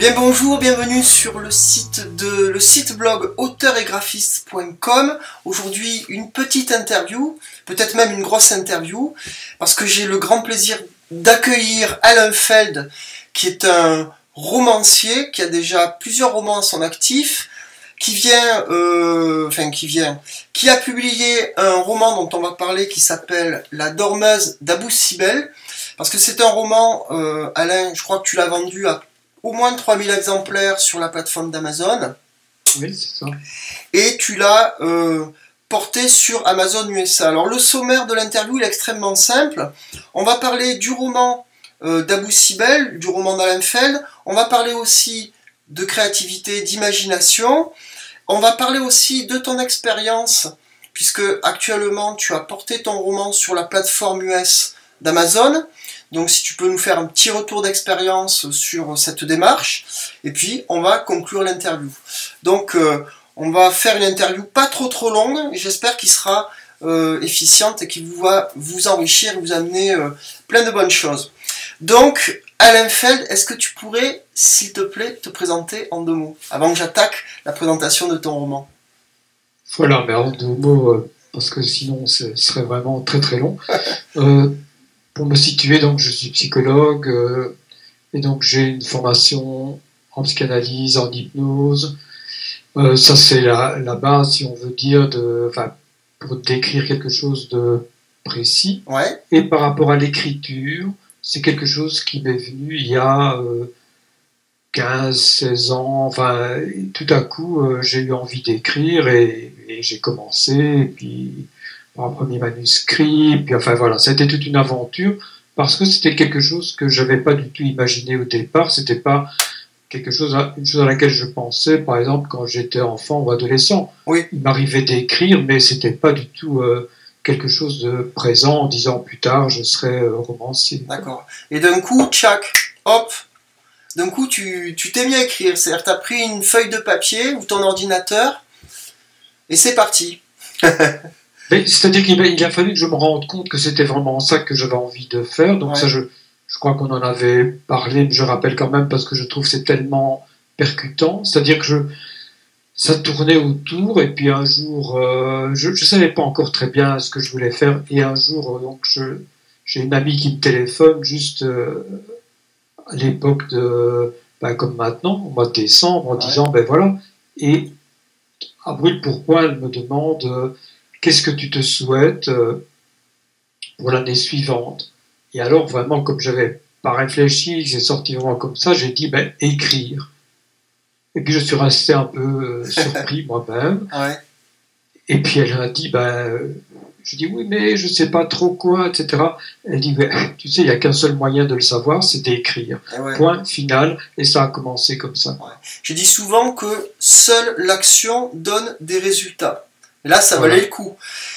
Bien bonjour, bienvenue sur le site blog auteur-et-graphiste.com. Aujourd'hui une petite interview, peut-être même une grosse interview, parce que j'ai le grand plaisir d'accueillir Alain Feld, qui est un romancier, qui a déjà plusieurs romans à son actif, qui a publié un roman dont on va parler qui s'appelle La Dormeuse d'Abou Simbel, parce que c'est un roman, Alain, je crois que tu l'as vendu à au moins 3000 exemplaires sur la plateforme d'Amazon. Oui, c'est ça. Et tu l'as porté sur Amazon USA. Alors le sommaire de l'interview est extrêmement simple. On va parler du roman d'Abou Simbel, du roman d'Alain Feld. On va parler aussi de créativité, d'imagination. On va parler aussi de ton expérience, puisque actuellement tu as porté ton roman sur la plateforme US d'Amazon. Donc si tu peux nous faire un petit retour d'expérience sur cette démarche, et puis on va conclure l'interview. Donc on va faire une interview pas trop longue, j'espère qu'il sera efficiente et qu'il va vous enrichir et vous amener plein de bonnes choses. Donc Alain Feld, est-ce que tu pourrais, s'il te plaît, te présenter en 2 mots, avant que j'attaque la présentation de ton roman? Voilà, mais en 2 mots, parce que sinon ce serait vraiment très long. Pour me situer, donc je suis psychologue et donc j'ai une formation en psychanalyse, en hypnose. Ça c'est la base, si on veut dire, pour décrire quelque chose de précis. Ouais. Et par rapport à l'écriture, c'est quelque chose qui m'est venu il y a 15-16 ans. Enfin, tout à coup, j'ai eu envie d'écrire et j'ai commencé. Et puis par un premier manuscrit, puis enfin voilà, c'était toute une aventure, parce que c'était quelque chose que j'avais pas du tout imaginé au départ, c'était pas une chose à laquelle je pensais, par exemple, quand j'étais enfant ou adolescent. Oui. Il m'arrivait d'écrire, mais c'était pas du tout quelque chose de présent en disant plus tard je serai romancier. D'accord. Et d'un coup, tchac, hop, d'un coup tu t'es mis à écrire, c'est-à-dire tu as pris une feuille de papier ou ton ordinateur, et c'est parti. C'est-à-dire qu'il a fallu que je me rende compte que c'était vraiment ça que j'avais envie de faire. Donc ça, je crois qu'on en avait parlé, mais je rappelle quand même parce que je trouve que c'est tellement percutant. C'est-à-dire que ça tournait autour, et puis un jour, je ne savais pas encore très bien ce que je voulais faire. Et un jour, donc j'ai une amie qui me téléphone juste à l'époque comme maintenant, au mois de décembre, en disant, ben voilà. Et à brûle pourquoi elle me demande... qu'est-ce que tu te souhaites pour l'année suivante? Et alors, vraiment, comme j'avais pas réfléchi, j'ai sorti vraiment comme ça, j'ai dit, écrire. Et puis, je suis resté un peu surpris moi-même. Ouais. Et puis, elle a dit, je dis, oui, mais je sais pas trop quoi, etc. Elle dit, tu sais, il n'y a qu'un seul moyen de le savoir, c'est d'écrire. Ouais. Point final. Et ça a commencé comme ça. Ouais. Je dis souvent que seule l'action donne des résultats. Et là, ça valait le coup.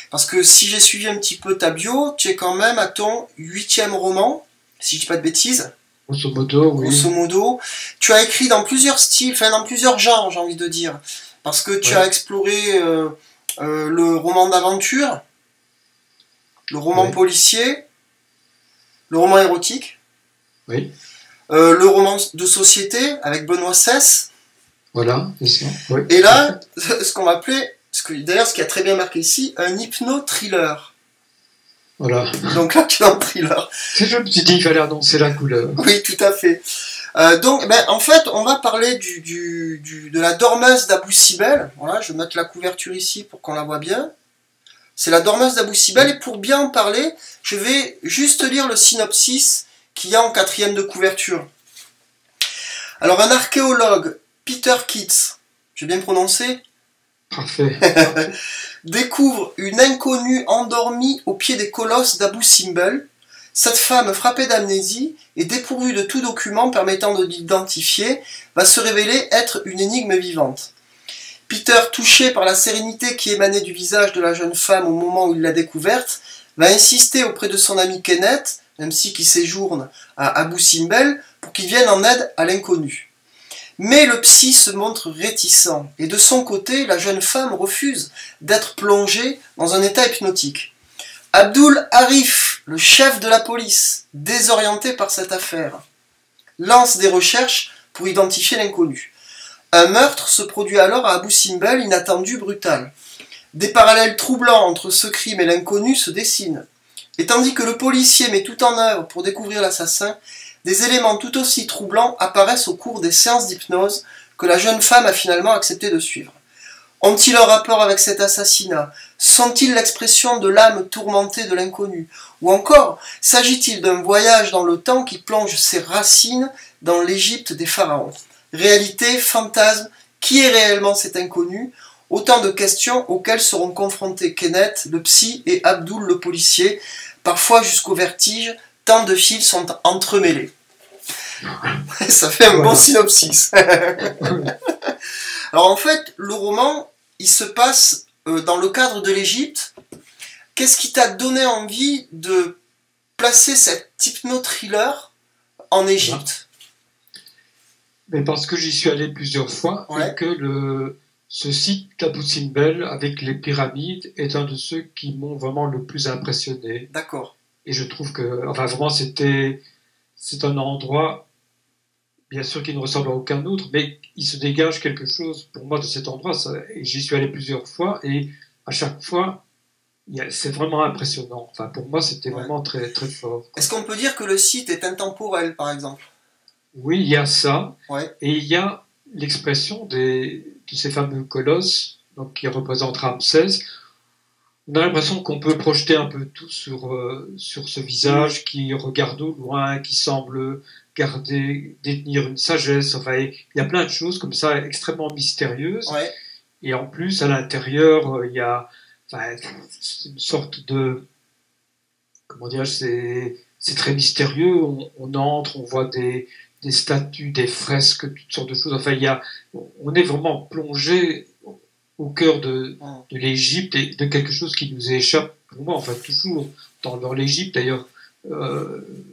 Parce que si j'ai suivi un petit peu ta bio, tu es quand même à ton 8e roman, si je dis pas de bêtises. Grosso modo, oui. Grosso modo. Tu as écrit dans plusieurs styles, enfin dans plusieurs genres, j'ai envie de dire. Parce que tu as exploré le roman d'aventure, le roman policier, le roman érotique, oui. Le roman de société avec Benoît Cesse. Voilà, c'est ça. Oui. Et là, ce qu'on va appeler... D'ailleurs, ce qui a très bien marqué ici, un hypno-thriller. Voilà. Donc là, tu es dans le thriller. Je me suis dit qu'il fallait annoncer la couleur. Oui, tout à fait. En fait, on va parler de la Dormeuse d'Abou Simbel. Voilà, je vais mettre la couverture ici pour qu'on la voit bien. C'est la Dormeuse d'Abou Simbel. Et pour bien en parler, je vais juste lire le synopsis qu'il y a en 4e de couverture. Alors, un archéologue, Peter Kitts, j'ai bien prononcé ? Parfait. Découvre une inconnue endormie au pied des colosses d'Abou Simbel. Cette femme, frappée d'amnésie et dépourvue de tout document permettant de l'identifier, va se révéler être une énigme vivante. Peter, touché par la sérénité qui émanait du visage de la jeune femme au moment où il l'a découverte, va insister auprès de son ami Kenneth, même si qui séjourne à Abou Simbel, pour qu'il vienne en aide à l'inconnu. Mais le psy se montre réticent, et de son côté, la jeune femme refuse d'être plongée dans un état hypnotique. Abdul Arif, le chef de la police, désorienté par cette affaire, lance des recherches pour identifier l'inconnu. Un meurtre se produit alors à Abu Simbel, inattendu, brutal. Des parallèles troublants entre ce crime et l'inconnu se dessinent. Et tandis que le policier met tout en œuvre pour découvrir l'assassin, des éléments tout aussi troublants apparaissent au cours des séances d'hypnose que la jeune femme a finalement accepté de suivre. Ont-ils un rapport avec cet assassinat? Sont-ils l'expression de l'âme tourmentée de l'inconnu? Ou encore, s'agit-il d'un voyage dans le temps qui plonge ses racines dans l'Égypte des pharaons? Réalité, fantasme, qui est réellement cet inconnu? Autant de questions auxquelles seront confrontés Kenneth, le psy, et Abdul, le policier, parfois jusqu'au vertige, tant de fils sont entremêlés. Ça fait un bon synopsis. Alors en fait, le roman, il se passe dans le cadre de l'Égypte. Qu'est-ce qui t'a donné envie de placer cet hypno-thriller en Égypte? Mais parce que j'y suis allé plusieurs fois, et que ce site d'Abu Simbel avec les pyramides est un de ceux qui m'ont vraiment le plus impressionné. D'accord. Et je trouve que, enfin vraiment, c'est un endroit, bien sûr, qui ne ressemble à aucun autre, mais il se dégage quelque chose pour moi de cet endroit. Et j'y suis allé plusieurs fois, et à chaque fois, c'est vraiment impressionnant. Enfin, pour moi, c'était vraiment très, très fort. Est-ce qu'on peut dire que le site est intemporel, par exemple? Oui, il y a ça, et il y a l'expression de ces fameux colosses, donc qui représentent Ramsès. On a l'impression qu'on peut projeter un peu tout sur ce visage qui regarde au loin, qui semble détenir une sagesse. Enfin, il y a plein de choses comme ça extrêmement mystérieuses. Et en plus, à l'intérieur, il y a une sorte de... Comment dire, c'est très mystérieux. On entre, on voit des statues, des fresques, toutes sortes de choses. Enfin, on est vraiment plongé au cœur de l'Égypte et de quelque chose qui nous échappe, pour moi, enfin, toujours dans l'Égypte. D'ailleurs,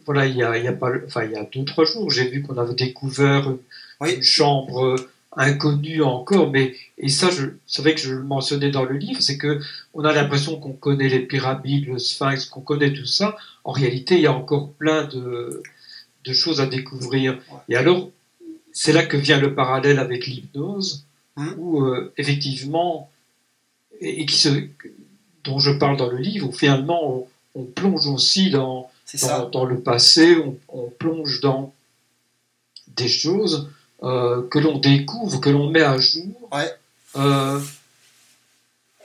voilà, il y a 2-3 jours, j'ai vu qu'on avait découvert une chambre inconnue encore, et ça, c'est vrai que je le mentionnais dans le livre, c'est que on a l'impression qu'on connaît les pyramides, le Sphinx, qu'on connaît tout ça. En réalité, il y a encore plein de choses à découvrir. Et alors, c'est là que vient le parallèle avec l'hypnose, où effectivement, dont je parle dans le livre, où finalement on plonge aussi dans le passé, on plonge dans des choses que l'on découvre, que l'on met à jour,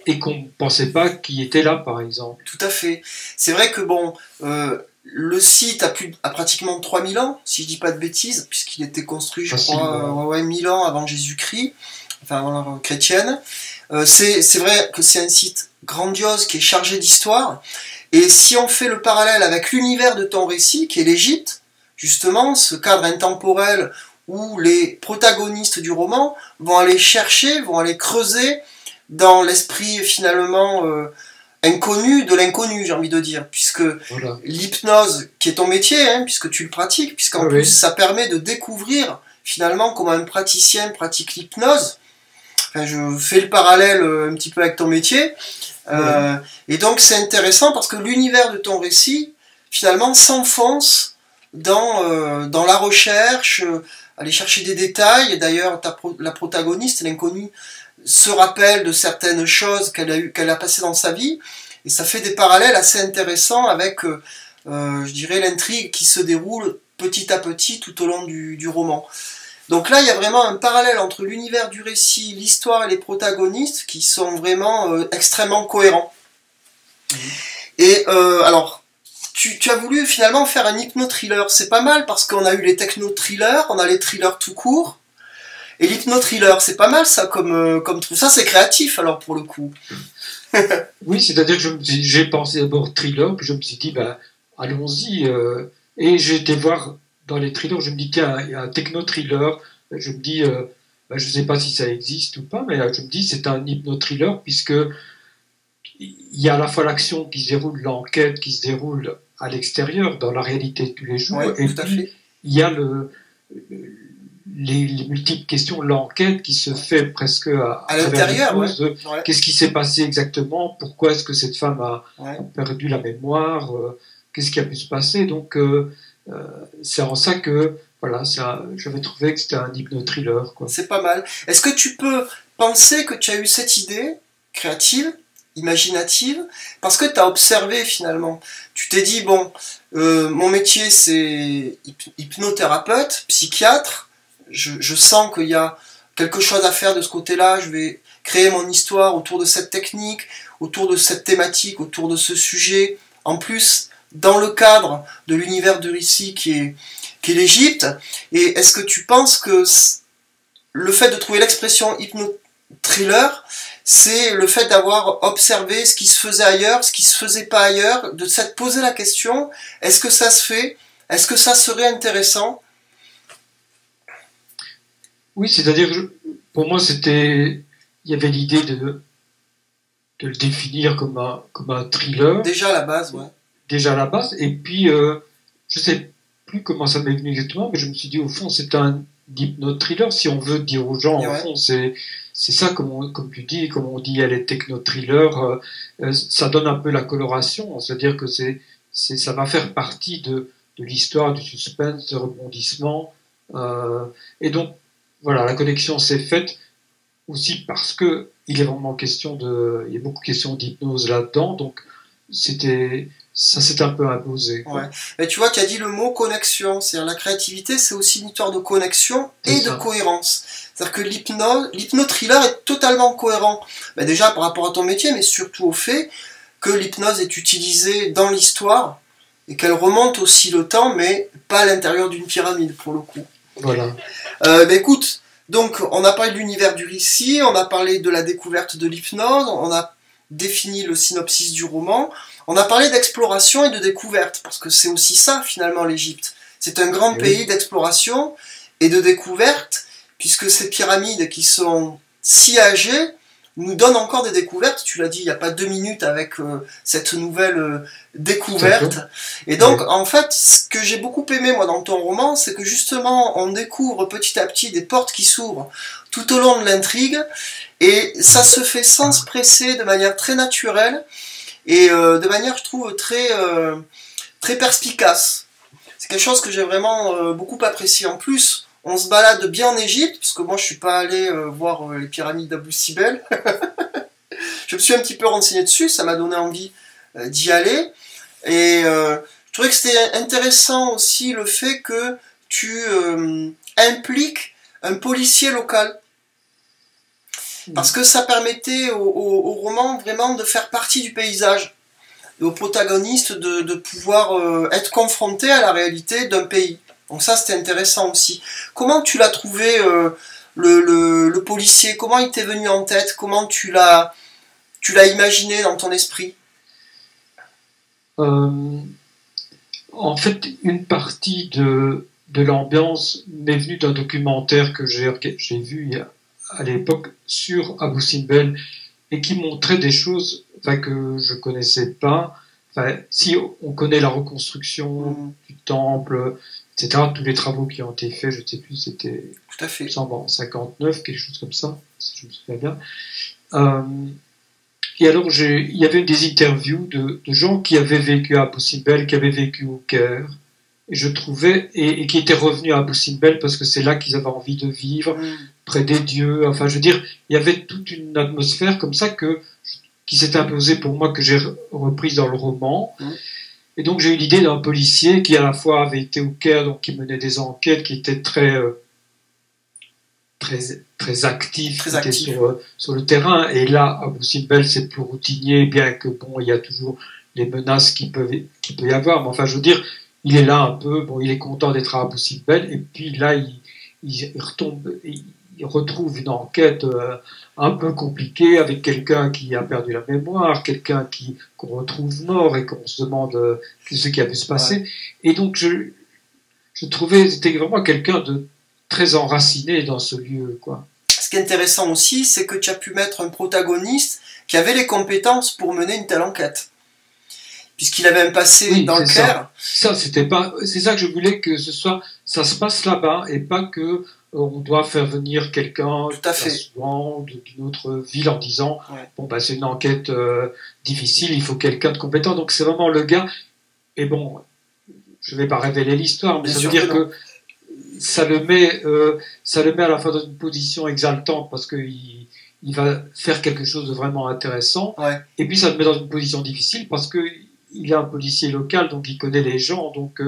et qu'on ne pensait pas qu'il était là, par exemple. Tout à fait. C'est vrai que le site a pratiquement 3000 ans, si je ne dis pas de bêtises, puisqu'il était construit, je crois, 1000 ans avant Jésus-Christ, enfin avant l'ère chrétienne. C'est vrai que c'est un site grandiose qui est chargé d'histoire. Et si on fait le parallèle avec l'univers de ton récit, qui est l'Égypte, justement, ce cadre intemporel où les protagonistes du roman vont aller chercher, vont aller creuser dans l'esprit finalement inconnu de l'inconnu, j'ai envie de dire, puisque l'hypnose, qui est ton métier, puisque tu le pratiques, puisqu'en plus ça permet de découvrir finalement comment un praticien pratique l'hypnose. Enfin, je fais le parallèle un petit peu avec ton métier, et donc c'est intéressant parce que l'univers de ton récit finalement s'enfonce dans la recherche, aller chercher des détails. Et d'ailleurs, la protagoniste, l'inconnue, se rappelle de certaines choses qu'elle a passées dans sa vie, et ça fait des parallèles assez intéressants avec, je dirais, l'intrigue qui se déroule petit à petit tout au long du roman. Donc là, il y a vraiment un parallèle entre l'univers du récit, l'histoire et les protagonistes qui sont vraiment extrêmement cohérents. Et alors, tu as voulu finalement faire un hypno-thriller. C'est pas mal parce qu'on a eu les techno-thrillers, on a les thrillers tout court. Et l'hypno-thriller, c'est pas mal ça comme truc. Ça, c'est créatif alors pour le coup. Oui, c'est-à-dire que j'ai pensé d'abord thriller, puis je me suis dit, allons-y. Et j'ai été voir dans les thrillers, je me dis, tiens, il y a un techno-thriller. Je me dis, je ne sais pas si ça existe ou pas, mais je me dis, c'est un hypno-thriller, puisque il y a à la fois l'action qui se déroule, l'enquête qui se déroule à l'extérieur, dans la réalité de tous les jours, et puis il y a les multiples questions, l'enquête qui se fait presque à l'intérieur. Qu'est-ce qui s'est passé exactement? Pourquoi est-ce que cette femme a perdu la mémoire? Qu'est-ce qui a pu se passer? Donc, c'est en ça que voilà, j'avais trouvé que c'était un hypno-thriller, quoi. C'est pas mal. Est-ce que tu peux penser que tu as eu cette idée créative, imaginative, parce que tu as observé finalement. Tu t'es dit, bon, mon métier c'est hypnothérapeute, psychiatre, je sens qu'il y a quelque chose à faire de ce côté-là, je vais créer mon histoire autour de cette technique, autour de cette thématique, autour de ce sujet. En plus, dans le cadre de l'univers de récit qui est l'Égypte. Et est-ce que tu penses que le fait de trouver l'expression hypno-thriller, c'est le fait d'avoir observé ce qui se faisait ailleurs, ce qui se faisait pas ailleurs, de s'être posé la question, est-ce que ça se fait? Est-ce que ça serait intéressant? Oui, c'est-à-dire, pour moi, il y avait l'idée de le définir comme un thriller. Déjà à la base, ouais. Déjà à la base, et puis, je sais plus comment ça m'est venu exactement, mais je me suis dit, au fond, c'est un hypno-thriller, si on veut dire aux gens, au fond, c'est ça, comme tu dis, comme on dit, elle est techno-thriller, ça donne un peu la coloration, c'est-à-dire que ça va faire partie de l'histoire, du suspense, du rebondissement, et donc, voilà, la connexion s'est faite aussi parce que il est vraiment question il y a beaucoup de questions d'hypnose là-dedans, donc ça s'est un peu imposé. Ouais. Mais tu vois, tu as dit le mot connexion, c'est-à-dire la créativité, c'est aussi une histoire de connexion et de cohérence. C'est-à-dire que l'hypno-thriller est totalement cohérent. Ben déjà par rapport à ton métier, mais surtout au fait que l'hypnose est utilisée dans l'histoire et qu'elle remonte aussi le temps, mais pas à l'intérieur d'une pyramide pour le coup. Voilà. Ben écoute, donc on a parlé de l'univers du récit, on a parlé de la découverte de l'hypnose, on a défini le synopsis du roman. On a parlé d'exploration et de découverte, parce que c'est aussi ça, finalement, l'Égypte. C'est un grand pays d'exploration et de découverte, puisque ces pyramides qui sont si âgées nous donnent encore des découvertes. Tu l'as dit il n'y a pas 2 minutes avec cette nouvelle découverte. Et donc, en fait, ce que j'ai beaucoup aimé, moi, dans ton roman, c'est que justement, on découvre petit à petit des portes qui s'ouvrent tout au long de l'intrigue, et ça se fait sans se presser, de manière très naturelle, et de manière, je trouve, très perspicace. C'est quelque chose que j'ai vraiment beaucoup apprécié. En plus, on se balade bien en Égypte, puisque moi je suis pas allé voir les pyramides d'Abou Simbel. Je me suis un petit peu renseigné dessus, ça m'a donné envie d'y aller. Et je trouvais que c'était intéressant aussi le fait que tu impliques un policier local. Parce que ça permettait au roman vraiment de faire partie du paysage, et au protagoniste de pouvoir être confronté à la réalité d'un pays. Donc ça c'était intéressant aussi. Comment tu l'as trouvé le policier? Comment il t'est venu en tête? Comment tu l'as imaginé dans ton esprit? En fait, une partie de l'ambiance m'est venue d'un documentaire que j'ai vu à l'époque sur Abou Simbel et qui montrait des choses que je connaissais pas. Si on connaît la reconstruction du temple, etc., tous les travaux qui ont été faits, je ne sais plus, c'était en 59, quelque chose comme ça, si je me souviens bien. Et alors, il y avait des interviews de gens qui avaient vécu à Abou Simbel, qui avaient vécu au Caire, et je trouvais, et qui étaient revenus à Abou Simbel parce que c'est là qu'ils avaient envie de vivre, près des dieux. Enfin, je veux dire, il y avait toute une atmosphère comme ça qui s'est imposée pour moi, que j'ai reprise dans le roman. Et donc, j'ai eu l'idée d'un policier qui, à la fois, avait été au Caire, donc qui menait des enquêtes, qui était très actif, sur le terrain. Et là, Abou Simbel, c'est plus routinier, bien que, bon, il y a toujours les menaces qu'il peut y avoir. Mais enfin, je veux dire, il est là un peu, bon, il est content d'être à Abou Simbel, et puis là, il retrouve une enquête un peu compliquée avec quelqu'un qui a perdu la mémoire, quelqu'un qu'on retrouve mort et qu'on se demande ce qui a pu se passer. Ouais. Et donc, je trouvais que c'était vraiment quelqu'un de très enraciné dans ce lieu, quoi. Ce qui est intéressant aussi, c'est que tu as pu mettre un protagoniste qui avait les compétences pour mener une telle enquête. Puisqu'il avait un passé dans le Caire. C'est ça que je voulais que ça se passe là-bas et pas que on doit faire venir quelqu'un d'une autre ville en disant bon c'est une enquête difficile, il faut quelqu'un de compétent. Donc c'est vraiment le gars. Et bon, je vais pas révéler l'histoire, mais ça veut dire que ça le met à la fois dans une position exaltante parce qu'il va faire quelque chose de vraiment intéressant, Ouais. et puis ça le met dans une position difficile parce que il est un policier local, donc il connaît les gens, donc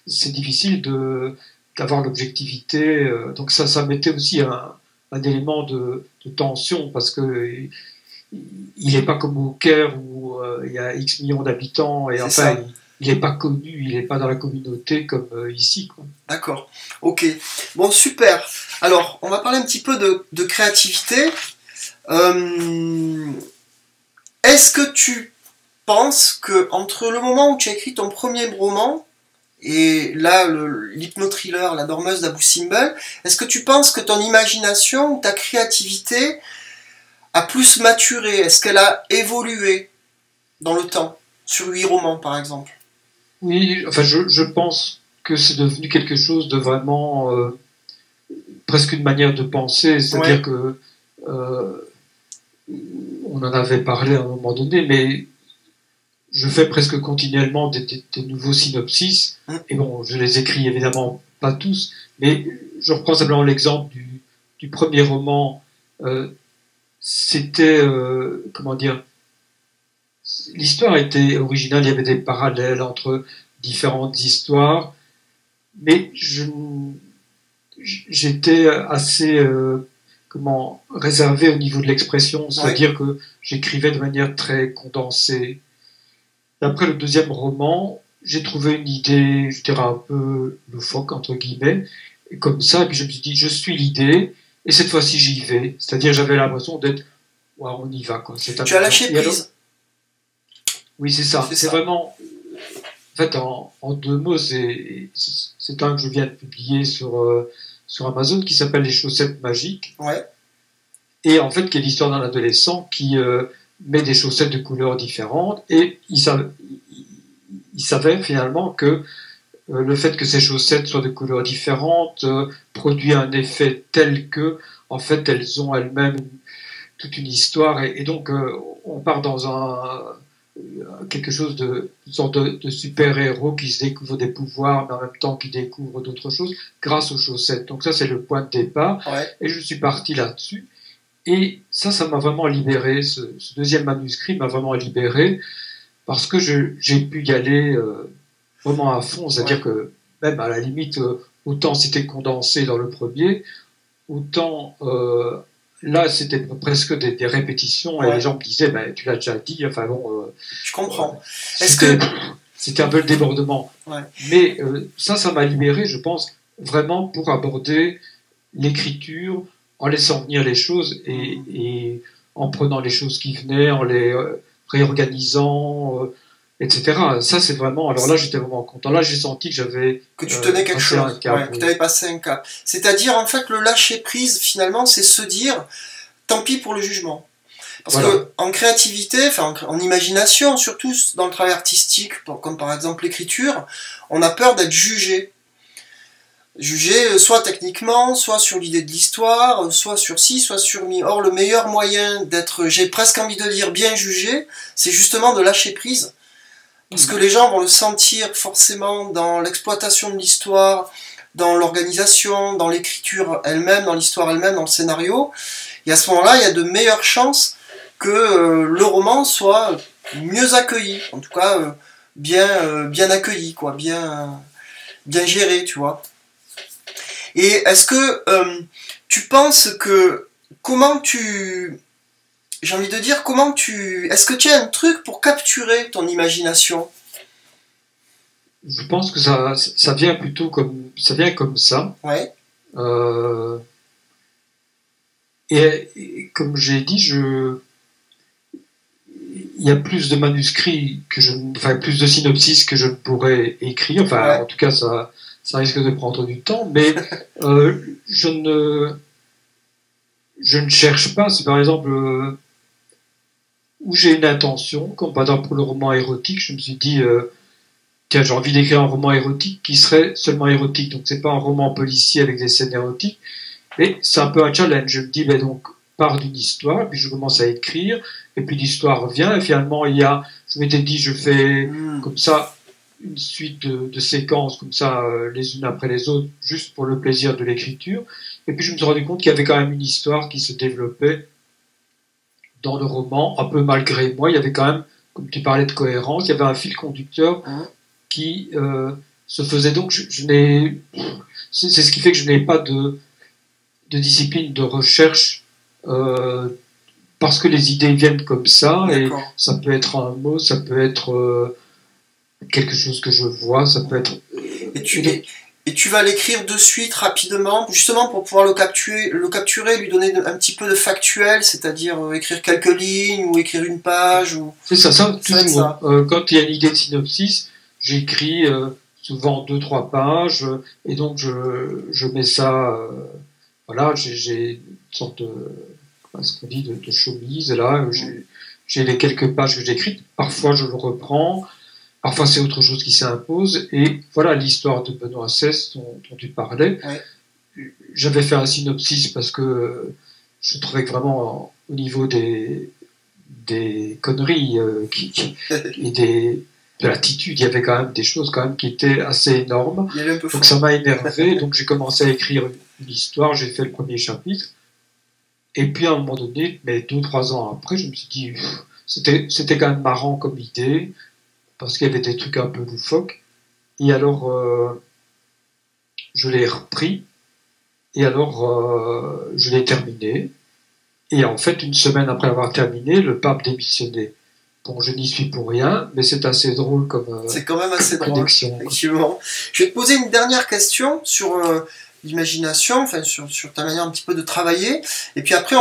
c'est difficile d'avoir l'objectivité. Donc ça mettait aussi un élément de tension parce que il n'est pas comme au Caire où il y a X millions d'habitants et enfin il n'est pas connu, il n'est pas dans la communauté comme ici, quoi. D'accord, ok. Bon, super. Alors, on va parler un petit peu de créativité. Est-ce que tu penses que entre le moment où tu as écrit ton premier roman et là, l'hypno-thriller, La Dormeuse d'Abou Simbel, est-ce que tu penses que ton imagination ou ta créativité a plus maturé? Est-ce qu'elle a évolué dans le temps? Sur 8 romans, par exemple. Oui, enfin, je pense que c'est devenu quelque chose de vraiment presque une manière de penser, c'est-à-dire que on en avait parlé à un moment donné, mais je fais presque continuellement des nouveaux synopsis, et bon, je les écris évidemment pas tous, mais je reprends simplement l'exemple du premier roman. C'était, comment dire, l'histoire était originale, il y avait des parallèles entre différentes histoires, mais j'étais assez réservé au niveau de l'expression, c'est-à-dire que j'écrivais de manière très condensée. Et après le deuxième roman, j'ai trouvé une idée, je dirais un peu loufoque entre guillemets, et comme ça, et puis je me suis dit, je suis l'idée, et cette fois-ci j'y vais. C'est-à-dire j'avais l'impression d'être, wow, on y va, quoi. Tu as lâché prise. Oui, c'est ça. C'est vraiment, en fait, en deux mots, c'est un que je viens de publier sur Amazon qui s'appelle Les chaussettes magiques. Ouais. Et en fait, qui est l'histoire d'un adolescent qui met des chaussettes de couleurs différentes, et il s'avère finalement que le fait que ces chaussettes soient de couleurs différentes produit un effet tel que, en fait, elles ont elles-mêmes toute une histoire, et donc on part dans quelque chose une sorte de super-héros qui se découvre des pouvoirs, mais en même temps qui découvre d'autres choses grâce aux chaussettes. Donc ça, c'est le point de départ, et je suis parti là-dessus. Et ça m'a vraiment libéré, ce deuxième manuscrit m'a vraiment libéré, parce que j'ai pu y aller vraiment à fond, c'est-à-dire que même à la limite, autant c'était condensé dans le premier, autant là c'était presque des répétitions, et les gens me disaient, ben, tu l'as déjà dit, enfin bon... je comprends. C'était un peu le débordement. Mais ça m'a libéré, je pense, vraiment pour aborder l'écriture, en laissant venir les choses et en prenant les choses qui venaient, en les réorganisant, etc. Ça, c'est vraiment... Alors là, j'étais vraiment content. Là, j'ai senti que j'avais... Que tu tenais quelque chose, que tu avais passé un cap. C'est-à-dire, en fait, le lâcher-prise, finalement, c'est se dire, tant pis pour le jugement. Parce que en créativité, enfin en imagination, surtout dans le travail artistique, comme par exemple l'écriture, on a peur d'être jugé. Jugé soit techniquement, soit sur l'idée de l'histoire, soit sur ci, soit sur mi. Or, le meilleur moyen d'être, j'ai presque envie de dire, bien jugé, c'est justement de lâcher prise. Parce que les gens vont le sentir forcément dans l'exploitation de l'histoire, dans l'organisation, dans l'écriture elle-même, dans l'histoire elle-même, dans le scénario. Et à ce moment-là, il y a de meilleures chances que le roman soit mieux accueilli. En tout cas, bien accueilli, quoi, bien géré, tu vois. Et est-ce que tu penses que j'ai envie de dire est-ce que tu as un truc pour capturer ton imagination? Je pense que ça vient plutôt comme ça. Ouais. Et comme j'ai dit, il y a plus de manuscrits plus de synopsis que je ne pourrais écrire. Enfin, en tout cas, ça risque de prendre du temps, mais je ne cherche pas. C'est par exemple où j'ai une intention, comme par exemple pour le roman érotique, je me suis dit, tiens, j'ai envie d'écrire un roman érotique qui serait seulement érotique. Donc c'est pas un roman policier avec des scènes érotiques, mais c'est un peu un challenge. Je me dis, ben donc, part d'une histoire, puis je commence à écrire, et puis l'histoire revient, et finalement je m'étais dit, je fais comme ça une suite de séquences comme ça, les unes après les autres, juste pour le plaisir de l'écriture. Et puis je me suis rendu compte qu'il y avait quand même une histoire qui se développait dans le roman, un peu malgré moi. Il y avait quand même, comme tu parlais de cohérence, il y avait un fil conducteur qui se faisait. Donc c'est ce qui fait que je n'ai pas de discipline de recherche parce que les idées viennent comme ça. Et ça peut être un mot, ça peut être quelque chose que je vois, ça peut être... Et tu vas l'écrire de suite, rapidement, justement pour pouvoir le capturer, lui donner un petit peu de factuel, c'est-à-dire écrire quelques lignes ou écrire une page. C'est ça, toujours. Quand il y a une idée de synopsis, j'écris souvent 2-3 pages, et donc je mets ça... voilà, j'ai une sorte de... ce qu'on dit de chemise, là, j'ai les quelques pages que j'écris, parfois je le reprends, parfois c'est autre chose qui s'impose, et voilà l'histoire de Benoît XVI dont tu parlais. J'avais fait un synopsis parce que je trouvais que vraiment au niveau des conneries et de l'attitude, il y avait quand même des choses quand même qui étaient assez énormes. Donc ça m'a énervé, donc j'ai commencé à écrire une histoire, j'ai fait le premier chapitre, et puis à un moment donné, mais 2-3 ans après, je me suis dit, c'était quand même marrant comme idée, parce qu'il y avait des trucs un peu loufoques. Et alors, je l'ai repris, et alors, je l'ai terminé. Et en fait, une semaine après avoir terminé, le pape démissionnait. Bon, je n'y suis pour rien, mais c'est assez drôle comme c'est quand même assez drôle, effectivement. Je vais te poser une dernière question sur l'imagination, enfin sur ta manière un petit peu de travailler. Et puis après,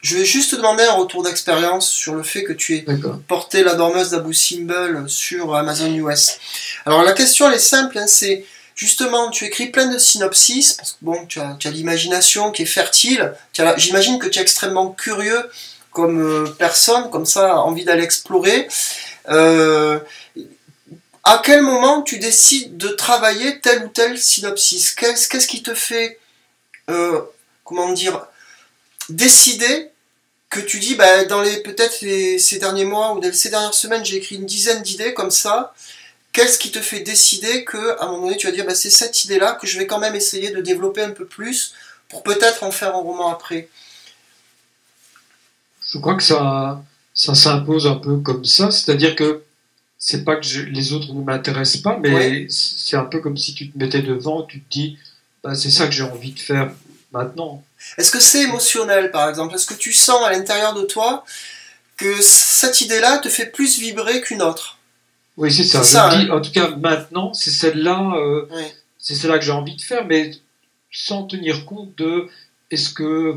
je vais juste te demander un retour d'expérience sur le fait que tu aies porté La Dormeuse d'Abu Simbel sur Amazon US. Alors la question elle est simple, hein, c'est justement tu écris plein de synopsis, parce que bon, tu as l'imagination qui est fertile, j'imagine que tu es extrêmement curieux comme personne, comme ça, envie d'aller explorer. À quel moment tu décides de travailler tel ou tel synopsis? Qu'est-ce qui te fait, comment dire, décider que tu dis, bah, peut-être ces derniers mois ou ces dernières semaines, j'ai écrit une dizaine d'idées comme ça. Qu'est-ce qui te fait décider qu'à un moment donné, tu vas dire, bah, c'est cette idée-là que je vais quand même essayer de développer un peu plus pour peut-être en faire un roman après? Je crois que ça s'impose un peu comme ça, c'est-à-dire que c'est pas que les autres ne m'intéressent pas, mais c'est un peu comme si tu te mettais devant, tu te dis, bah, c'est ça que j'ai envie de faire maintenant. Est-ce que c'est émotionnel, par exemple? Est-ce que tu sens à l'intérieur de toi que cette idée-là te fait plus vibrer qu'une autre? Oui, c'est ça. Je me dis, en tout cas, maintenant, c'est celle-là que j'ai envie de faire, mais sans tenir compte de est-ce que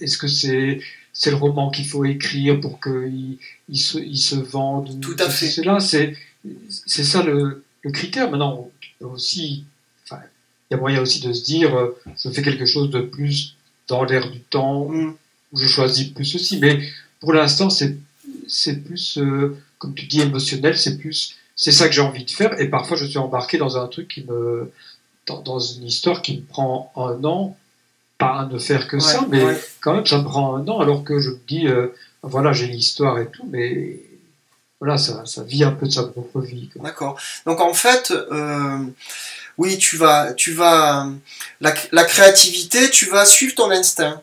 est-ce que c'est le roman qu'il faut écrire pour qu'il se vende. Tout à fait. C'est ça le critère. Maintenant, aussi, il y a moyen aussi de se dire, je fais quelque chose de plus dans l'air du temps, où je choisis plus ceci. Mais pour l'instant, c'est plus, comme tu dis, émotionnel. C'est ça que j'ai envie de faire. Et parfois, je suis embarqué dans un truc dans une histoire qui me prend 1 an. Pas à ne faire que ça, mais quand même ça me prend 1 an, alors que je me dis, voilà, j'ai l'histoire et tout, mais voilà, ça vit un peu de sa propre vie. D'accord. Donc en fait, oui, la créativité, tu vas suivre ton instinct.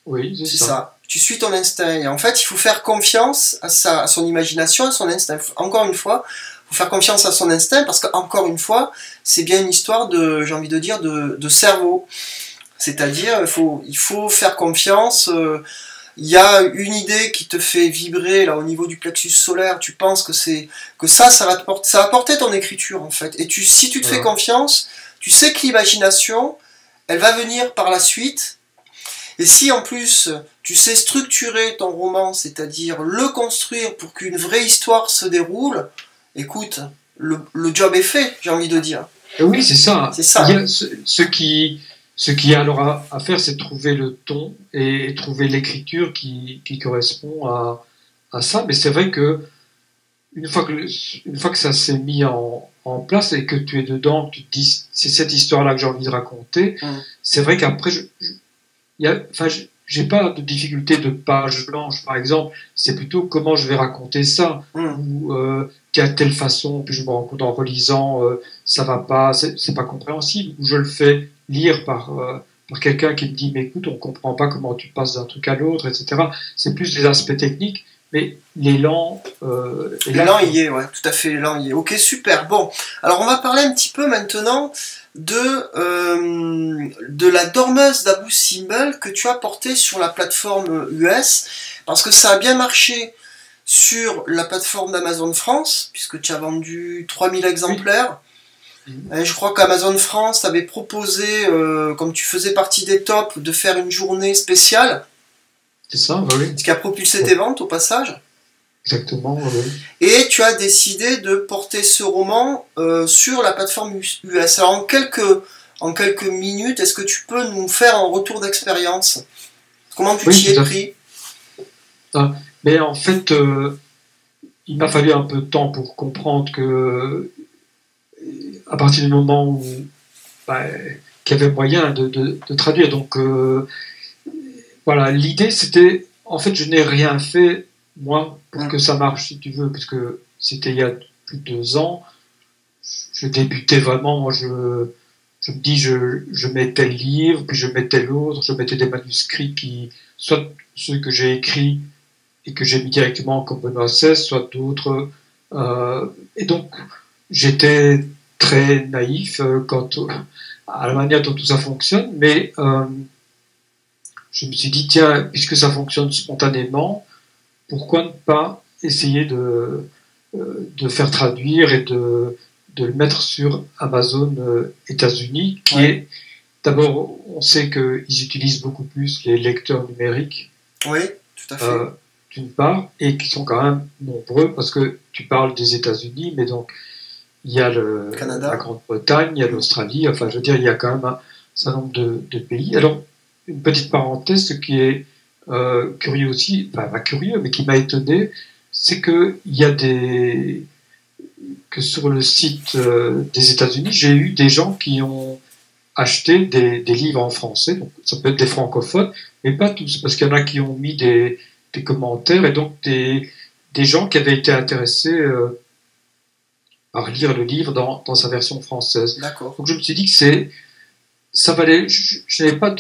Oui, c'est ça. Tu suis ton instinct. Et en fait, il faut faire confiance à son imagination, à son instinct. Encore une fois, il faut faire confiance à son instinct, parce qu'encore une fois, c'est bien une histoire j'ai envie de dire, de cerveau. C'est-à-dire, il faut faire confiance. Il y a une idée qui te fait vibrer là au niveau du plexus solaire. Tu penses que ça va porter ton écriture en fait. Et si tu te fais confiance, tu sais que l'imagination, elle va venir par la suite. Et si en plus tu sais structurer ton roman, c'est-à-dire le construire pour qu'une vraie histoire se déroule, écoute, le job est fait, j'ai envie de dire. Et oui, c'est ça. C'est ça. Il y a ce qui y a alors à faire, c'est trouver le ton et trouver l'écriture qui correspond à ça. Mais c'est vrai que une fois que ça s'est mis en place et que tu es dedans, que tu te dis c'est cette histoire-là que j'ai envie de raconter, c'est vrai qu'après, j'ai pas de difficulté de page blanche, par exemple. C'est plutôt comment je vais raconter ça, ou qu'à telle façon, puis je me rends compte en relisant, ça va pas, c'est pas compréhensible, ou je le fais lire par quelqu'un qui me dit, mais écoute, on comprend pas comment tu passes d'un truc à l'autre, etc. C'est plus des aspects techniques, mais l'élan... l'élan y est, ouais, tout à fait, l'élan y est. Ok, super. Bon, alors on va parler un petit peu maintenant de la dormeuse d'Abu Simbel que tu as portée sur la plateforme US, parce que ça a bien marché sur la plateforme d'Amazon France, puisque tu as vendu 3000 exemplaires. Et je crois qu'Amazon France t'avait proposé, comme tu faisais partie des tops, de faire une journée spéciale. C'est ça, oui. Ce qui a propulsé tes ventes au passage. Exactement, oui. Et tu as décidé de porter ce roman sur la plateforme US. Alors en quelques minutes, est-ce que tu peux nous faire un retour d'expérience? Comment tu t'y es pris? Mais en fait, il m'a fallu un peu de temps pour comprendre que, à partir du moment où qu'il y avait moyen de traduire. Donc voilà, l'idée c'était, en fait, je n'ai rien fait moi pour que ça marche, si tu veux, puisque c'était il y a plus de 2 ans. Je débutais vraiment, moi je me dis, je mets tel livre, puis je mets tel autre, je mettais des manuscrits qui, soit ceux que j'ai écrits et que j'ai mis directement comme Benoît XVI, soit d'autres. Et donc, j'étais très naïf quant à la manière dont tout ça fonctionne, mais je me suis dit, tiens, puisque ça fonctionne spontanément, pourquoi ne pas essayer de faire traduire et de le mettre sur Amazon États-Unis, qui est, d'abord, on sait qu'ils utilisent beaucoup plus les lecteurs numériques. Oui, tout à fait. D'une part, et qui sont quand même nombreux, parce que tu parles des États-Unis, mais donc il y a la Grande-Bretagne, il y a l'Australie, enfin je veux dire, il y a quand même un certain nombre de pays. Alors, une petite parenthèse, ce qui est curieux aussi, enfin pas curieux, mais qui m'a étonné, c'est qu'il y a que sur le site des États-Unis, j'ai eu des gens qui ont acheté des livres en français, donc ça peut être des francophones, mais pas tous, parce qu'il y en a qui ont mis des commentaires, et donc des gens qui avaient été intéressés à lire le livre dans sa version française. D'accord. Donc je me suis dit que ça valait, je n'avais pas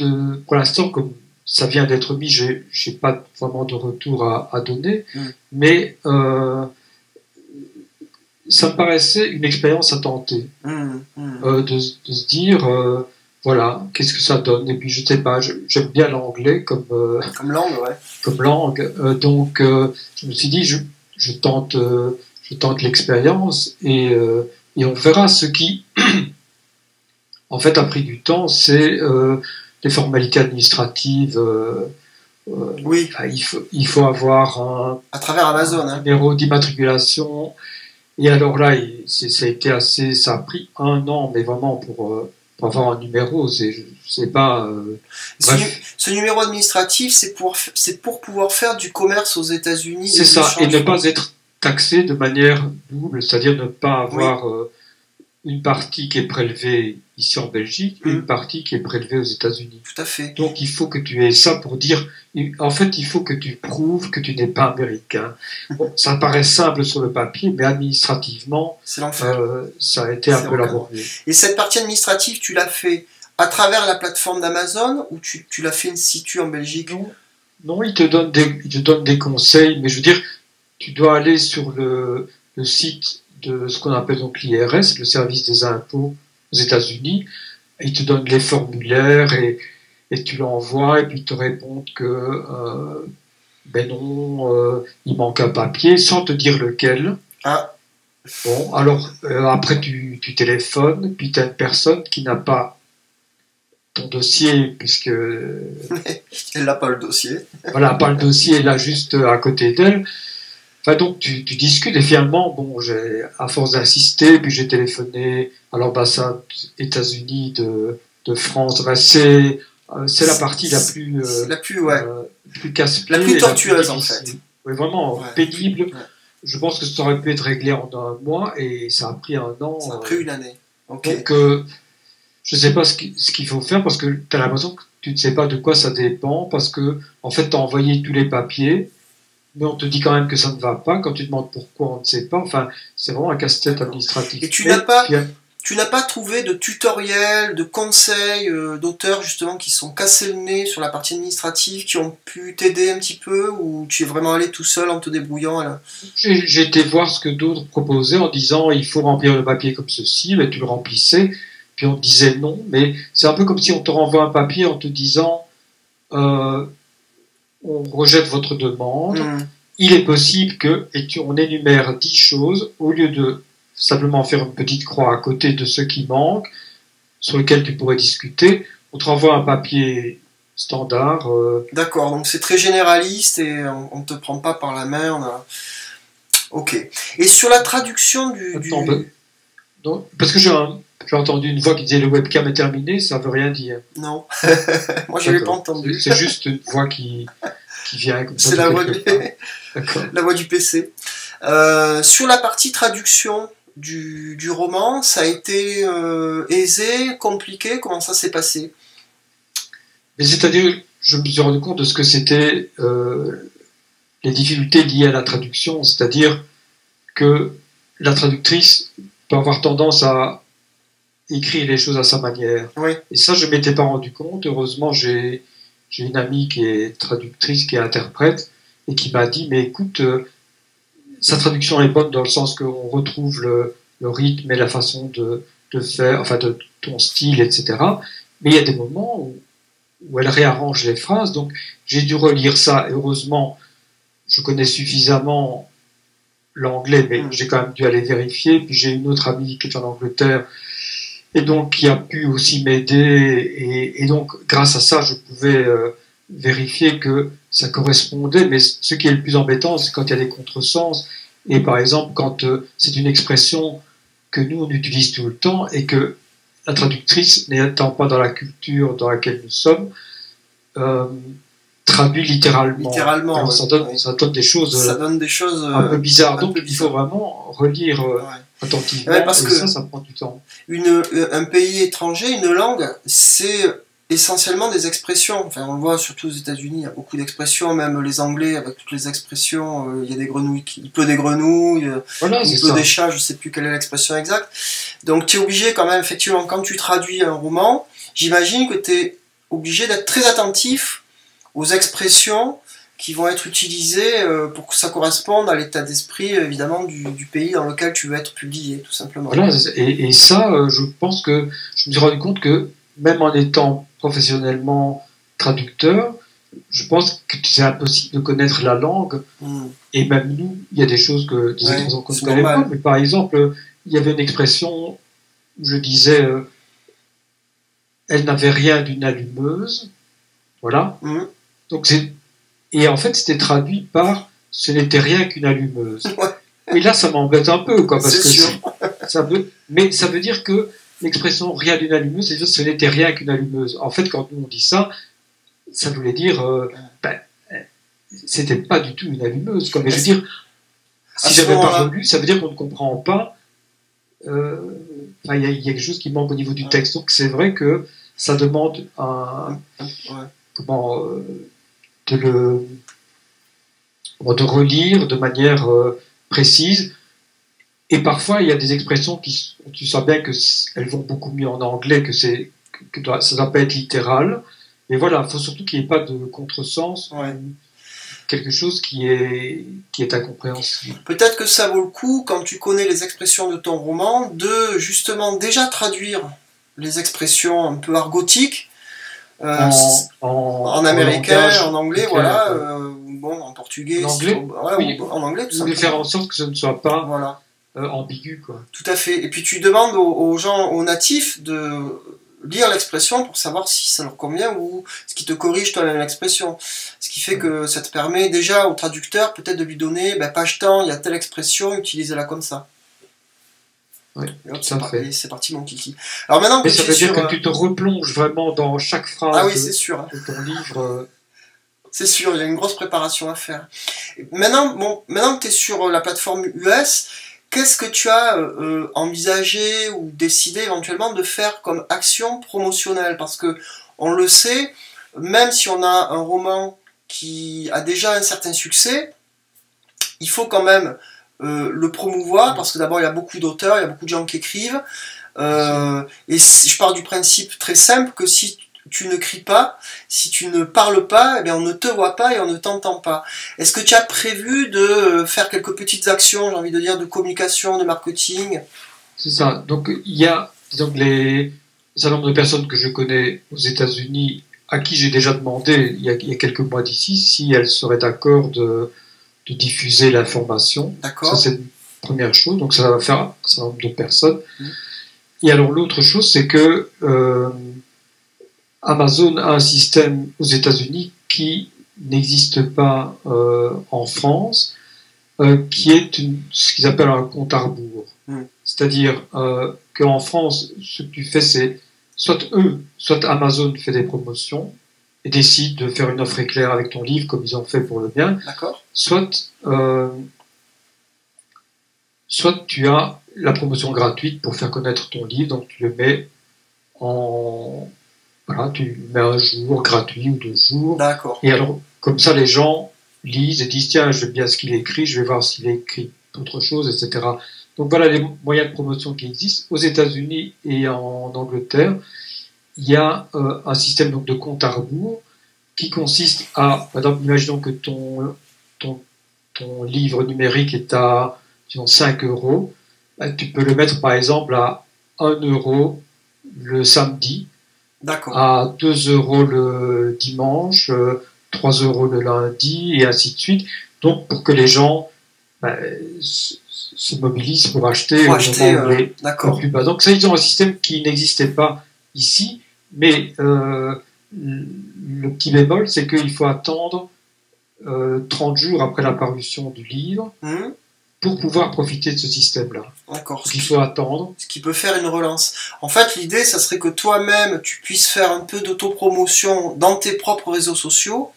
pour l'instant, comme ça vient d'être mis, j'ai pas vraiment de retour à donner, mais ça me paraissait une expérience à tenter, de se dire, voilà, qu'est-ce que ça donne? Et puis je sais pas, j'aime bien l'anglais comme langue, ouais. Comme langue, donc je me suis dit, je tente l'expérience et on verra. Ce qui en fait a pris du temps, c'est les formalités administratives. Oui. Il faut avoir à travers Amazon, un numéro d'immatriculation. Et alors là, ça a pris 1 an, mais vraiment pour avoir un numéro, c'est pas. Ce numéro administratif, c'est pour pouvoir faire du commerce aux États-Unis. C'est ça, et ne pas être taxé de manière double, c'est-à-dire ne pas avoir une partie qui est prélevée ici en Belgique et une partie qui est prélevée aux États-Unis. Tout à fait. Donc il faut que tu aies ça pour dire. En fait, il faut que tu prouves que tu n'es pas américain. Bon, ça paraît simple sur le papier, mais administrativement, ça a été un peu laborieux. Et cette partie administrative, tu l'as fait à travers la plateforme d'Amazon ou tu l'as fait in situ en Belgique? Non, il te donne des conseils, mais je veux dire, tu dois aller sur le site de ce qu'on appelle donc l'IRS, le service des impôts aux États-Unis. Ils te donnent les formulaires et tu l'envoies et puis ils te répondent que ben non, il manque un papier sans te dire lequel. Ah. Bon, alors après tu téléphones, puis tu as une personne qui n'a pas ton dossier, puisque elle n'a pas le dossier. Voilà, pas le dossier, elle a juste à côté d'elle. Enfin, donc tu discutes et finalement, bon, à force d'insister, puis j'ai téléphoné à l'ambassade États-Unis de France. Enfin, c'est la partie la plus casse-pied, la plus tortueuse en fait. Oui, vraiment pénible. Ouais. Je pense que ça aurait pu être réglé en 1 mois et ça a pris 1 an. Ça a pris 1 année. Okay. Donc je ne sais pas ce qu'il faut faire parce que tu as l'impression que tu ne sais pas de quoi ça dépend parce que en fait tu as envoyé tous les papiers mais on te dit quand même que ça ne va pas. Quand tu demandes pourquoi, on ne sait pas. Enfin, c'est vraiment un casse-tête administratif. Et tu n'as pas trouvé de tutoriels, de conseils d'auteurs justement qui sont cassés le nez sur la partie administrative, qui ont pu t'aider un petit peu, ou tu es vraiment allé tout seul en te débrouillant là? J'ai été voir ce que d'autres proposaient en disant il faut remplir le papier comme ceci, mais tu le remplissais, puis on te disait non. Mais c'est un peu comme si on te renvoie un papier en te disant euh, on rejette votre demande. Il est possible que, on énumère 10 choses, au lieu de simplement faire une petite croix à côté de ceux qui manquent, sur lesquels tu pourrais discuter, on te renvoie un papier standard. D'accord, donc c'est très généraliste et on ne te prend pas par la main. Ok. Et sur la traduction Non, parce que j'ai entendu une voix qui disait le webcam est terminé, ça veut rien dire. Non, moi je ne l'ai pas entendu. C'est juste une voix qui vient comme ça. C'est la voix du PC. Sur la partie traduction du roman, ça a été aisé, compliqué, comment ça s'est passé? Mais c'est-à-dire, je me suis rendu compte de ce que c'était les difficultés liées à la traduction, c'est-à-dire que la traductrice peut avoir tendance à écrire les choses à sa manière. Oui. Et ça, je ne m'étais pas rendu compte. Heureusement, j'ai une amie qui est traductrice, qui est interprète, et qui m'a dit, mais écoute, sa traduction est bonne dans le sens qu'on retrouve le rythme et la façon de faire, enfin de ton style, etc. Mais il y a des moments où elle réarrange les phrases, donc j'ai dû relire ça, et heureusement, je connais suffisamment l'anglais, mais j'ai quand même dû aller vérifier, puis j'ai une autre amie qui est en Angleterre, et donc qui a pu aussi m'aider, et donc grâce à ça, je pouvais vérifier que ça correspondait, mais ce qui est le plus embêtant, c'est quand il y a des contresens, et par exemple, quand c'est une expression que nous, on utilise tout le temps, et que la traductrice, n'étant pas dans la culture dans laquelle nous sommes, traduit littéralement. Alors, ça donne des choses, un peu bizarres. Donc il faut vraiment relire attentivement, parce et que ça prend du temps. Un pays étranger, une langue, c'est essentiellement des expressions. Enfin, on le voit surtout aux États-Unis, il y a beaucoup d'expressions, même les Anglais avec toutes les expressions. Il y a des grenouilles, il pleut des grenouilles, il pleut des chats, je sais plus quelle est l'expression exacte. Donc tu es obligé quand même, effectivement, quand tu traduis un roman, j'imagine que tu es obligé d'être très attentif aux expressions qui vont être utilisées pour que ça corresponde à l'état d'esprit, évidemment, du pays dans lequel tu veux être publié, tout simplement. Voilà, et ça, je pense que je me suis rendu compte que même en étant professionnellement traducteur, je pense que c'est impossible de connaître la langue. Et même nous, il y a des choses des expressions qu'on ne connaît pas. Mais par exemple, il y avait une expression où je disais elle n'avait rien d'une allumeuse. Voilà. Donc et en fait, c'était traduit par ce n'était rien qu'une allumeuse. Et là, ça m'embête un peu, quoi, parce que mais ça veut dire que l'expression rien d'une allumeuse, c'est-à-dire ce n'était rien qu'une allumeuse. En fait, quand nous on dit ça, ça voulait dire c'était pas du tout une allumeuse, quoi. Mais je veux dire, si j'avais pas relu, ça veut dire qu'on ne comprend pas. Il y a quelque chose qui manque au niveau du texte. Donc c'est vrai que ça demande de relire de manière précise. Et parfois, il y a des expressions tu sens bien qu'elles vont beaucoup mieux en anglais, que ça ne doit pas être littéral. Mais voilà, il faut surtout qu'il n'y ait pas de contresens, quelque chose qui est incompréhensible. Peut-être que ça vaut le coup, quand tu connais les expressions de ton roman, de justement déjà traduire les expressions un peu argotiques, en américain, en anglais, voilà, en portugais, en anglais, en anglais, tout simplement. De faire en sorte que ce ne soit pas ambigu, quoi. Tout à fait. Et puis tu demandes aux gens, aux natifs, de lire l'expression pour savoir si ça leur convient ou ce qui te corrige toi-même l'expression. Ce qui fait que ça te permet déjà au traducteur peut-être de lui donner, page temps, il y a telle expression, utilisez-la comme ça. Oui, c'est parti mon kiki. Alors maintenant que ça veut dire que tu te replonges vraiment dans chaque phrase de ton livre. C'est sûr, il y a une grosse préparation à faire. Maintenant que tu es sur la plateforme US, qu'est-ce que tu as envisagé ou décidé éventuellement de faire comme action promotionnelle? Parce que on le sait, même si on a un roman qui a déjà un certain succès, il faut quand même le promouvoir, parce que d'abord il y a beaucoup d'auteurs, il y a beaucoup de gens qui écrivent, et je pars du principe très simple que si tu ne cries pas, si tu ne parles pas, eh bien on ne te voit pas et on ne t'entend pas. Est-ce que tu as prévu de faire quelques petites actions, j'ai envie de dire, de communication, de marketing? C'est ça. Donc il y a, disons, un certain nombre de personnes que je connais aux États-Unis à qui j'ai déjà demandé il y a quelques mois d'ici si elles seraient d'accord de diffuser l'information. Ça, c'est une première chose. Donc ça va faire un certain nombre de personnes. Et alors l'autre chose, c'est que Amazon a un système aux États-Unis qui n'existe pas en France, qui est ce qu'ils appellent un compte à rebours. C'est-à-dire qu'en France, ce que tu fais, c'est soit Amazon fait des promotions et décide de faire une offre éclair avec ton livre, comme ils ont fait pour le mien, soit tu as la promotion gratuite pour faire connaître ton livre, donc tu le mets tu le mets un jour gratuit ou 2 jours. Et alors, comme ça, les gens lisent et disent, tiens, j'aime bien ce qu'il écrit, je vais voir s'il a écrit autre chose, etc. Donc voilà les moyens de promotion qui existent. Aux États-Unis et en Angleterre, il y a un système donc, de compte à rebours qui consiste à, par exemple, imaginons que ton livre numérique est à, disons, 5 €, tu peux le mettre par exemple à 1 € le samedi, à 2 € le dimanche, 3 € le lundi, et ainsi de suite. Donc, pour que les gens se mobilisent pour acheter au plus bas. Donc, ça, ils ont un système qui n'existait pas ici, mais le petit bémol, c'est qu'il faut attendre 30 jours après la parution du livre pour pouvoir profiter de ce système-là. D'accord. Il faut attendre. Ce qui peut faire une relance. En fait, l'idée, ça serait que toi-même, tu puisses faire un peu d'autopromotion dans tes propres réseaux sociaux,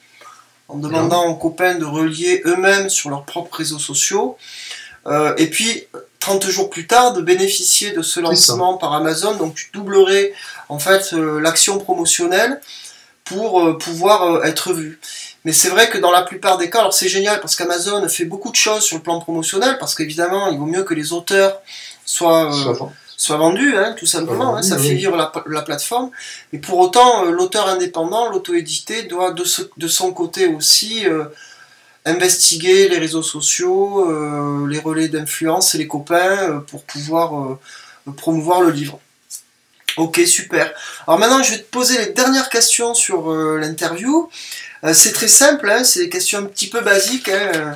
en demandant aux copains de relier eux-mêmes sur leurs propres réseaux sociaux, et puis 30 jours plus tard, de bénéficier de ce lancement par Amazon. Donc tu doublerais en fait l'action promotionnelle pour pouvoir être vu. Mais c'est vrai que dans la plupart des cas, alors c'est génial parce qu'Amazon fait beaucoup de choses sur le plan promotionnel, parce qu'évidemment, il vaut mieux que les auteurs soient vendus, hein, tout simplement, ça fait vivre la plateforme. Mais pour autant, l'auteur indépendant, l'auto-édité, doit de son côté aussi investiguer les réseaux sociaux, les relais d'influence et les copains pour pouvoir promouvoir le livre. Ok, super. Alors maintenant, je vais te poser les dernières questions sur l'interview. C'est très simple, hein, c'est des questions un petit peu basiques, hein,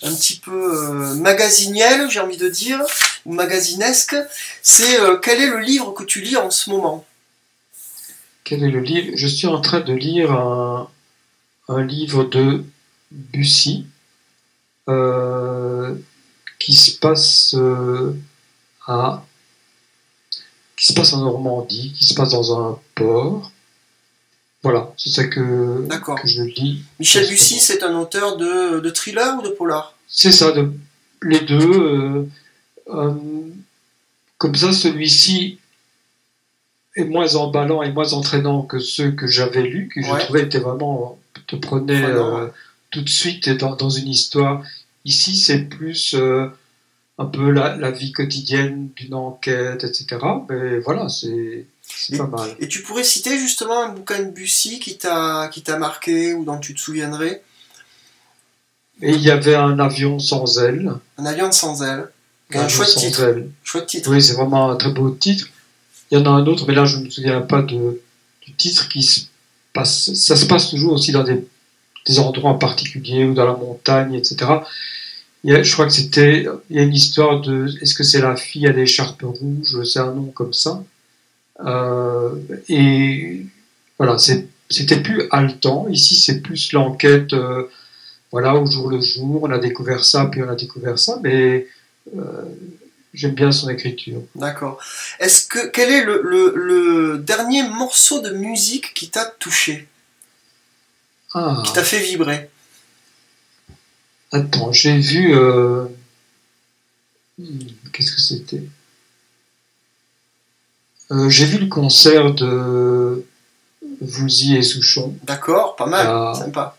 un petit peu magasinielles, j'ai envie de dire, ou magasinesques. C'est quel est le livre que tu lis en ce moment? Quel est le livre? Je suis en train de lire un livre de Bussy qui se passe en Normandie, qui se passe dans un port. Voilà, c'est ça que je lis. Michel Bussy, c'est un auteur de thriller ou de polar? C'est ça, les deux. Comme ça, celui-ci est moins emballant et moins entraînant que ceux que j'avais lus, que je trouvais étaient vraiment, te prenait tout de suite dans une histoire. Ici, c'est plus un peu la vie quotidienne d'une enquête, etc. Mais voilà, c'est pas mal. Et tu pourrais citer justement un bouquin de Bussy qui t'a marqué ou dont tu te souviendrais? Et il y avait Un avion sans ailes. Un avion sans ailes. Un chouette titre. Chouette titre. Oui, c'est vraiment un très beau titre. Il y en a un autre, mais là je ne me souviens pas du titre qui se passe. Ça se passe toujours aussi dans des endroits en particulier ou dans la montagne, etc. Je crois que il y a une histoire de, est-ce que c'est la fille à l'écharpe rouge, c'est un nom comme ça. Et voilà, c'était plus haletant. Ici, c'est plus l'enquête, voilà, au jour le jour. On a découvert ça, puis on a découvert ça, mais j'aime bien son écriture. D'accord. Quel est le dernier morceau de musique qui t'a touché, qui t'a fait vibrer? Attends, j'ai vu... qu'est-ce que c'était? J'ai vu le concert de Woolsey et Souchon. D'accord, pas mal, sympa.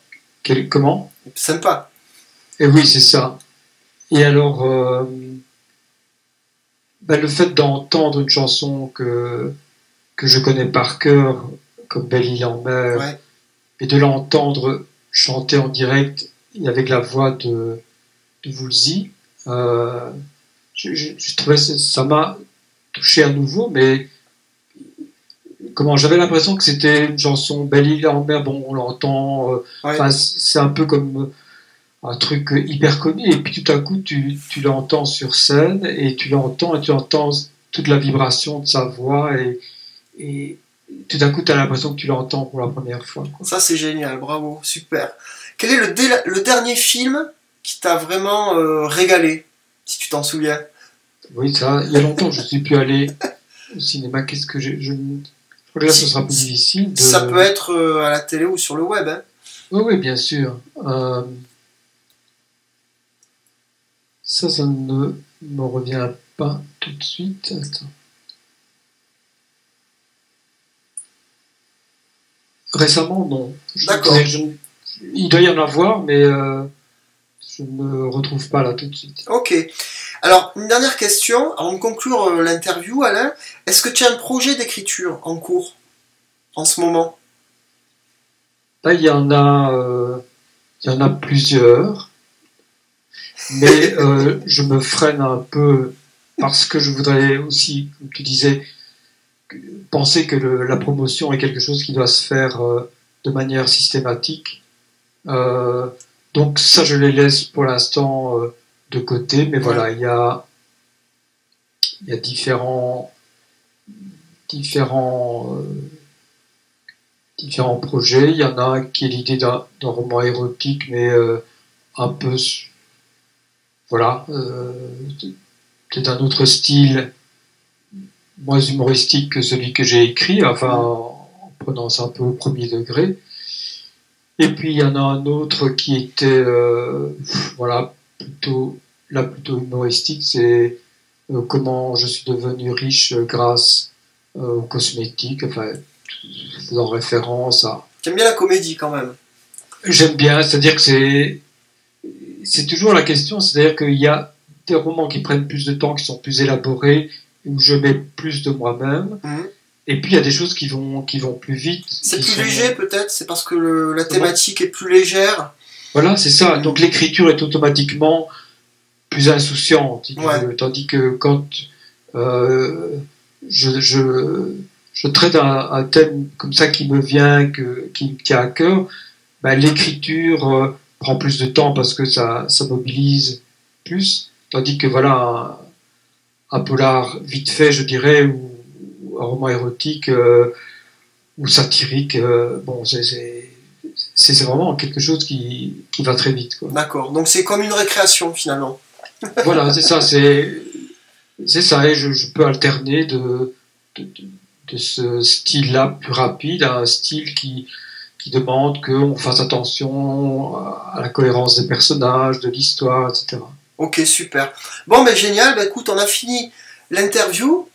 Comment? Sympa. Et oui, c'est ça. Et alors, le fait d'entendre une chanson que je connais par cœur, comme Belle île en mer, Ouais. et de l'entendre chanter en direct et avec la voix de Woolsey, je trouvais ça m'a touché à nouveau, mais comment j'avais l'impression que c'était une chanson Belle île en mer, bon, on l'entend, Ouais. c'est un peu comme un truc hyper connu, et puis tout à coup tu l'entends sur scène et tu entends toute la vibration de sa voix et tout d'un coup tu as l'impression que tu l'entends pour la première fois, quoi. Ça, c'est génial, bravo, super. Quel est le dernier film qui t'a vraiment régalé, si tu t'en souviens? Oui, ça, il y a longtemps que je suis plus allé au cinéma. Qu'est-ce que je crois que là ce sera plus difficile de. Ça peut être à la télé ou sur le web, hein. Oui, oui, bien sûr. Ça ne me revient pas tout de suite. Attends. Récemment, non. D'accord. Il doit y en avoir, mais je ne retrouve pas là tout de suite. Ok. Alors, une dernière question, avant de conclure l'interview, Alain. Est-ce que tu as un projet d'écriture en cours, en ce moment? Là, il y en a plusieurs, mais je me freine un peu parce que je voudrais aussi, comme tu disais, penser que la promotion est quelque chose qui doit se faire de manière systématique. Euh, donc ça, je les laisse pour l'instant de côté, mais voilà, il y a différents projets. Il y en a un qui est l'idée d'un roman érotique, mais un peu, voilà, c'est d'un autre style, moins humoristique que celui que j'ai écrit, enfin, en prenant ça un peu au premier degré. Et puis il y en a un autre qui était, voilà, plutôt humoristique, c'est comment je suis devenu riche grâce aux cosmétiques, enfin, faisant référence à. J'aime bien la comédie quand même. J'aime bien, c'est-à-dire que c'est toujours la question, c'est-à-dire qu'il y a des romans qui prennent plus de temps, qui sont plus élaborés, où je mets plus de moi-même, et puis il y a des choses qui vont plus vite. C'est plus léger peut-être, c'est parce que la thématique est plus légère. Voilà, c'est ça. Donc l'écriture est automatiquement plus insouciante, tandis que quand je traite un thème comme ça qui me vient, qui me tient à cœur, ben, l'écriture prend plus de temps parce que ça mobilise plus, tandis que voilà, un polar vite fait, je dirais, ou un roman érotique ou satirique, bon, c'est vraiment quelque chose qui va très vite, quoi. D'accord, donc c'est comme une récréation finalement. Voilà, c'est ça, et je peux alterner de ce style-là plus rapide à un style qui demande qu'on fasse attention à la cohérence des personnages, de l'histoire, etc. Ok, super. Bon, ben génial, ben écoute, on a fini l'interview.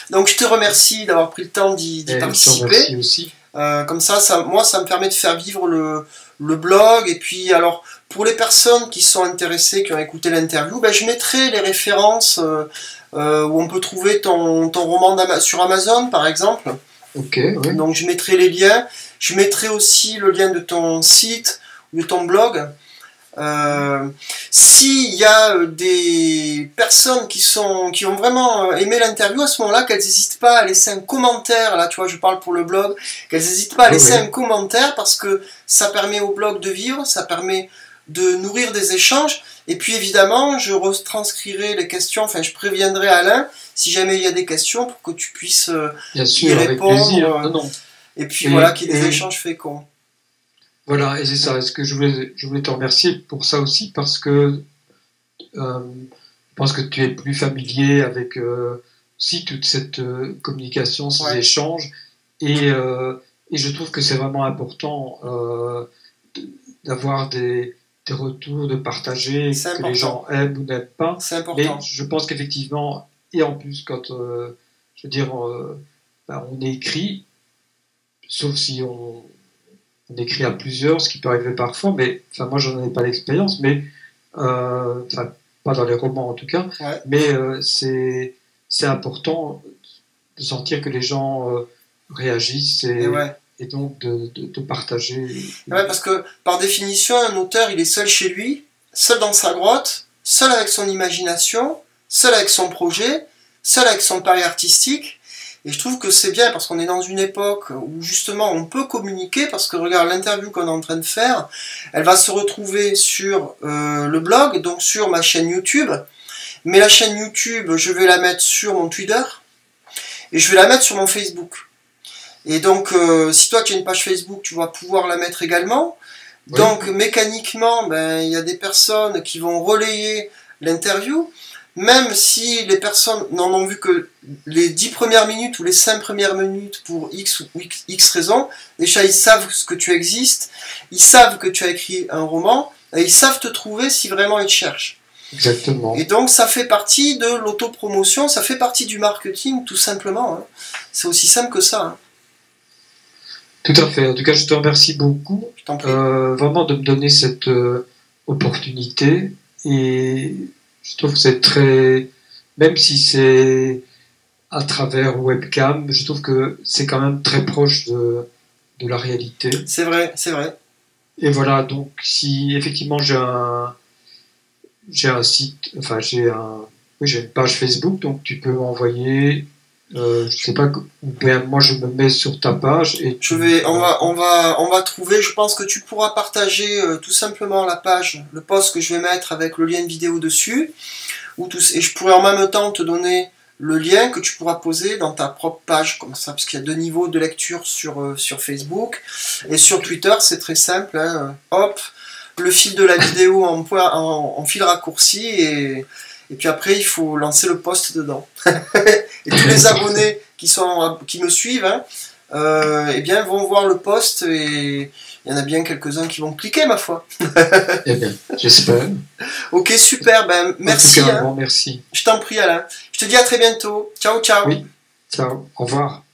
Donc je te remercie d'avoir pris le temps d'y participer. Je te remercie aussi. Comme ça, moi, ça me permet de faire vivre le blog. Et puis, alors, pour les personnes qui sont intéressées, qui ont écouté l'interview, ben, je mettrai les références où on peut trouver ton roman sur Amazon, par exemple. Ok, oui. Donc, je mettrai les liens. Je mettrai aussi le lien de ton site ou de ton blog. S'il y a des personnes qui ont vraiment aimé l'interview, à ce moment-là, qu'elles n'hésitent pas à laisser un commentaire, là tu vois je parle pour le blog, qu'elles n'hésitent pas à laisser un commentaire parce que ça permet au blog de vivre, ça permet de nourrir des échanges, et puis évidemment je retranscrirai les questions, enfin je préviendrai Alain si jamais il y a des questions pour que tu puisses Bien sûr, y répondre, avec plaisir. Non. Et puis voilà, qu'il y ait des échanges féconds. Voilà, et c'est ça. Est-ce que je voulais te remercier pour ça aussi parce que je pense que tu es plus familier avec aussi toute cette communication, ces échanges, et je trouve que c'est vraiment important d'avoir des retours, de partager, que les gens aiment ou n'aiment pas. C'est important. Mais je pense qu'effectivement, et en plus quand je veux dire, on écrit, sauf si on écrit à plusieurs, ce qui peut arriver parfois, mais enfin moi j'en ai pas l'expérience, mais pas dans les romans en tout cas, Ouais. mais c'est important de sentir que les gens réagissent et donc de partager. Ouais, parce que par définition, un auteur, il est seul chez lui, seul dans sa grotte, seul avec son imagination, seul avec son projet, seul avec son pari artistique. Et je trouve que c'est bien parce qu'on est dans une époque où justement on peut communiquer, parce que regarde l'interview qu'on est en train de faire, elle va se retrouver sur le blog, donc sur ma chaîne YouTube. Mais la chaîne YouTube, je vais la mettre sur mon Twitter et je vais la mettre sur mon Facebook. Et donc, si toi tu as une page Facebook, tu vas pouvoir la mettre également. Oui. Donc, mécaniquement, ben, y a des personnes qui vont relayer l'interview, même si les personnes n'en ont vu que les 10 premières minutes ou les 5 premières minutes pour X ou X raisons. Déjà, ils savent que tu existes, ils savent que tu as écrit un roman, et ils savent te trouver si vraiment ils te cherchent. Exactement. Et donc, ça fait partie de l'autopromotion, ça fait partie du marketing, tout simplement. Hein. C'est aussi simple que ça. Hein. Tout à fait. En tout cas, je te remercie beaucoup vraiment de me donner cette opportunité. Et je trouve que c'est très... Même si c'est à travers webcam, je trouve que c'est quand même très proche de la réalité. C'est vrai, c'est vrai. Et voilà, donc si effectivement j'ai un site, enfin j'ai une page Facebook, donc tu peux m'envoyer... je sais pas, moi je me mets sur ta page et on va trouver, je pense que tu pourras partager tout simplement la page, le post que je vais mettre avec le lien de vidéo dessus, et je pourrais en même temps te donner le lien que tu pourras poser dans ta propre page, comme ça, parce qu'il y a 2 niveaux de lecture sur Facebook, et sur Twitter c'est très simple, hein, hop, le fil de la vidéo en fil raccourci, et puis après il faut lancer le post dedans. Et tous les abonnés qui me suivent, hein, eh bien, vont voir le post, et il y en a bien quelques-uns qui vont cliquer, ma foi. Eh bien, j'espère. Ok, super, ben, merci. En tout cas, hein. merci. Je t'en prie, Alain. Je te dis à très bientôt. Ciao, ciao. Oui, ciao, au revoir.